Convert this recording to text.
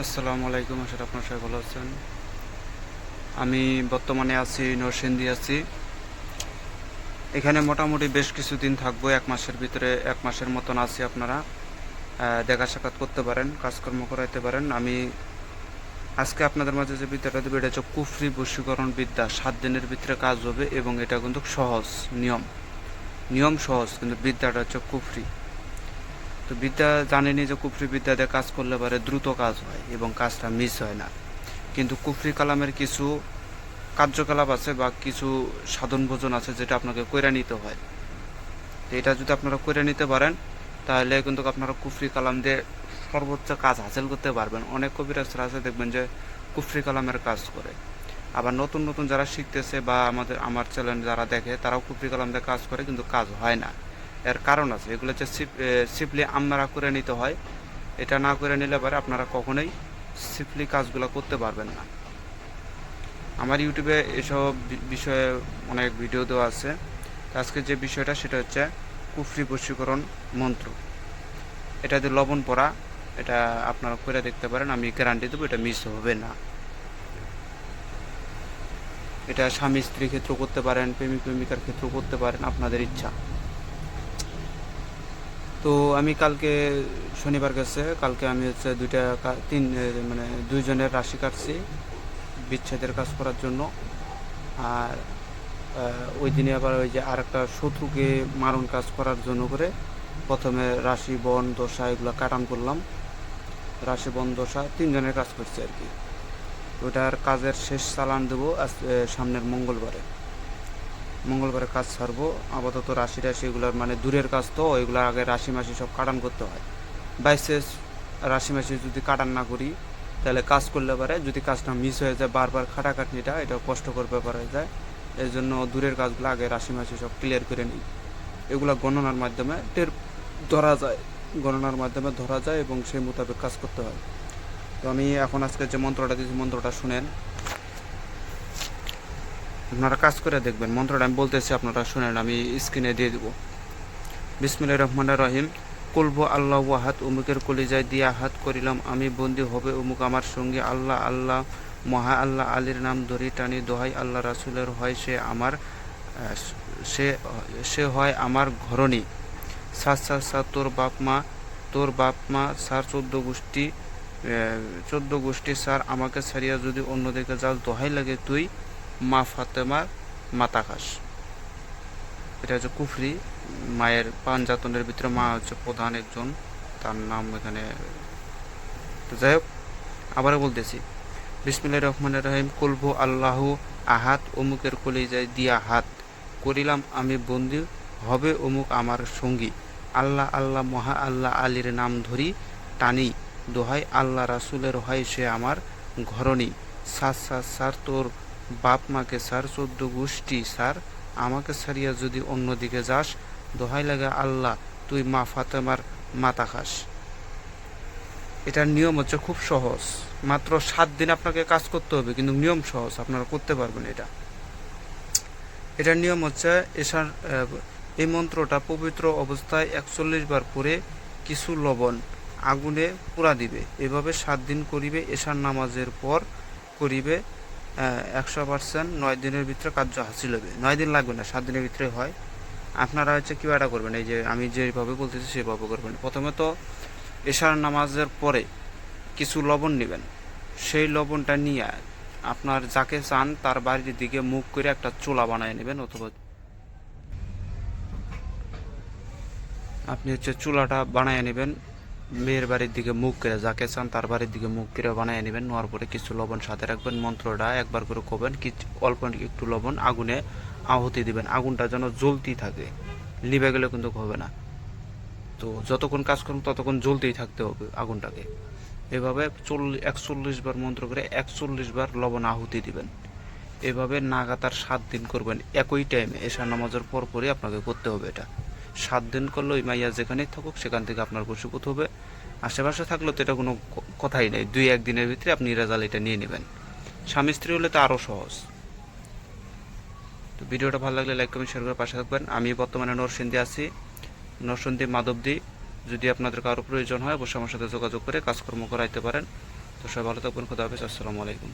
আসসালামু আলাইকুম, আশা করি আপনারা সবাই ভালো আছেন। আমি বর্তমানে আছি নরসিংদী আছি। এখানে মোটামুটি বেশ কিছুদিন থাকবো, 1 মাসের ভিতরে 1 মাসের মতন আছি। আপনারা দেখা সাক্ষাৎ করতে পারেন, কাজকর্ম করাইতে পারেন। আমি আজকে আপনাদের মাঝে যে বিদ্যাটা দেবো এটা হচ্ছে কুফরি বশীকরণ বিদ্যা। 7 দিনের ভিতরে কাজ হবে এবং এটা কিন্তু সহজ নিয়ম সহজ, কিন্তু বিদ্যাটা হচ্ছে কুফরি। তো বিদ্যা জানেনি যে কুফরি বিদ্যা দিয়ে কাজ করলে পারে দ্রুত কাজ হয় এবং কাজটা মিস হয় না। কিন্তু কুফরি কালামের কিছু কার্যকলাপ আছে বা কিছু সাধন ভোজন আছে যেটা আপনাকে কইরা নিতে হয়। তো এটা যদি আপনারা কইরা নিতে পারেন তাহলে কিন্তু আপনারা কুফরি কালাম দিয়ে সর্বোচ্চ কাজ হাসিল করতে পারবেন। অনেক কবিরাজরা আছে দেখবেন যে কুফরি কালামের কাজ করে। আবার নতুন নতুন যারা শিখতেছে বা আমার চ্যানেল যারা দেখে তারাও কুফরি কালাম দিয়ে কাজ করে, কিন্তু কাজ হয় না। এর কারণ আছে, এগুলো হচ্ছে সিম্পলি আপনারা করে নিতে হয়। এটা না করে নিলে পরে আপনারা কখনোই সিম্পলি কাজগুলো করতে পারবেন না। আমার ইউটিউবে এসব বিষয়ে অনেক ভিডিও দেওয়া আছে। আজকে যে বিষয়টা সেটা হচ্ছে কুফরি বশীকরণ মন্ত্র। এটা দিয়ে লবণ পড়া, এটা আপনারা করে দেখতে পারেন, আমি গ্যারান্টি দেবো এটা মিস হবে না। এটা স্বামী স্ত্রীর ক্ষেত্রেও করতে পারেন, প্রেমিক প্রেমিকার ক্ষেত্রেও করতে পারেন, আপনাদের ইচ্ছা। তো আমি কালকে শনিবার গেছে, কালকে আমি হচ্ছে মানে দুইজনের রাশি কাটছি বিচ্ছেদের কাজ করার জন্য। আর ওই দিনে আবার ওই যে আর একটা শত্রুকে মারণ কাজ করার জন্য করে প্রথমে রাশি বন দশা এগুলো কাটান করলাম। রাশি বন দশা 3 জনের কাজ করছি আর কি। ওটার কাজের শেষ চালান দেবো সামনের মঙ্গলবারে কাজ ছাড়বো। আপাতত রাশি এগুলোর মানে দূরের কাজ, তো এগুলো আগে রাশি মাসি সব কাটান করতে হয়। বাইশেষ রাশি মাসি যদি কাটান না করি তাহলে কাজ করলে পারে যদি কাজটা মিস হয়ে যায়, বারবার খাটাখাটনিটা এটা কষ্টকর ব্যাপার হয়ে যায়। এই জন্য দূরের কাজগুলো আগে রাশি মাসি সব ক্লিয়ার করে নিই। এগুলো গণনার মাধ্যমে ধরা যায় এবং সেই মোতাবেক কাজ করতে হয়। তো আমি এখন আজকে যে মন্ত্রটা দিয়েছি মন্ত্রটা শুনেন, আপনারা কাজ করে দেখবেন। মন্ত্রটা আমি বলতেছি, আপনারা শুনেন, আমি স্ক্রিনে দিয়ে দেবো। বিসমিল্লাহির রহমানির রহিম। কুলবু আল্লাহ ওয়াহাদ, অমুকের কলিজায় দিয়া হাত করিলাম আমি বন্দি হবে অমুক আমার সঙ্গে। আল্লাহ আল্লাহ মহা আল্লাহ আলীর নাম ধরি টানি দোহাই আল্লাহ রাসুলের হয় সে আমার সে সে হয় আমার ঘরণী। সার সার সার তোর বাপ মা সার 14 গোষ্ঠী সার আমাকে ছাড়িয়া যদি অন্যদিকে যাও দোহাই লাগে তুই মা ফাতেমার মাতা খাস। এটা হচ্ছে কুফরি। মায়ের পাঞ্জাতনের ভিতরে মা হচ্ছে প্রধান একজন, তার নাম এখানে। তো যাই হোক, আবারও বলতেছি, বিসমিল্লাহির রহমানির রহিম। কুলহু আল্লাহু আহাদ, অমুকের কলিজায় দিয়া হাত করিলাম আমি বন্দি হবে অমুক আমার সঙ্গী। আল্লাহ আল্লাহ মহা আল্লাহ আলীর নাম ধরি টানি দোহাই আল্লাহ রাসুলের হয় সে আমার ঘরণী। সার সার সার তোর বাপ মাকে সার 14 গোষ্ঠী সার আমাকে ছাড়িয়া যদি অন্যদিকে যাস দোহাই লাগে আল্লাহ তুই মা ফাতেমার মাতা খাস। এটার নিয়ম হচ্ছে খুব সহজ, মাত্র 7 দিন আপনাকে কাজ করতে হবে, কিন্তু নিয়ম সহজ, আপনারা করতে পারবেন। এটার নিয়ম হচ্ছে এই মন্ত্রটা পবিত্র অবস্থায় 41 বার পরে কিছু লবণ আগুনে পোড়া দিবে। এভাবে 7 দিন করিবে, এশার নামাজের পর করিবে। 100% 9 দিনের ভিতরে কার্য হাসিল হবে। 9 দিন লাগবে না, 7 দিনের ভিতরে হয়। আপনারা হচ্ছে কীভাবে করবেন, এই যে আমি যেভাবে বলতেছি সেভাবে করবেন। প্রথমে তো এশার নামাজের পরে কিছু লবণ নেবেন। সেই লবণটা নিয়ে আপনার যাকে চান তার বাড়ির দিকে মুখ করে একটা চুলা বানিয়ে নেবেন, অথবা আপনি হচ্ছে চুলাটা বানিয়ে নেবেন মেয়ের বাড়ির দিকে মুখ করে, যাকে চান তার বাড়ির দিকে মুখ করে বানিয়ে নেবেন। নেওয়ার পরে কিছু লবণ সাথে রাখবেন, মন্ত্রটা একবার করে কবেন, অল্প একটু লবণ আগুনে আহুতি দিবেন। আগুনটা যেন জ্বলতেই থাকে, লিভে গেলে কিন্তু হবে না। তো যতক্ষণ কাজ করুন ততক্ষণ জ্বলতেই থাকতে হবে আগুনটাকে। এভাবে 41 বার মন্ত্র করে 41 বার লবণ আহুতি দিবেন। এভাবে নাগাতার 7 দিন করবেন একই টাইমে, এশার নামাজের পরপরই আপনাকে করতে হবে। এটা 7 দিন করলে ওই মাইয়া যেখানেই থাকুক সেখান থেকে আপনার বশীভূত হবে। আশেপাশে থাকলেও তো এটা কোনো কথাই নেই, 2-1 দিনের ভিতরে আপনি রেজাল্ট এটা নিয়ে নেবেন। স্বামী স্ত্রী হলে তো আরও সহজ। তো ভিডিওটা ভালো লাগলে লাইক কমেন্ট শেয়ার করে পাশে থাকবেন। আমি বর্তমানে নরসিংদী আছি, নরসিংদী মাধবদী। যদি আপনাদের কারো প্রয়োজন হয় অবশ্যই আমার সাথে যোগাযোগ করে কাজকর্ম করাইতে পারেন। তো সবাই ভালো থাকবেন, খোদা হাফেজ, আসসালামু আলাইকুম।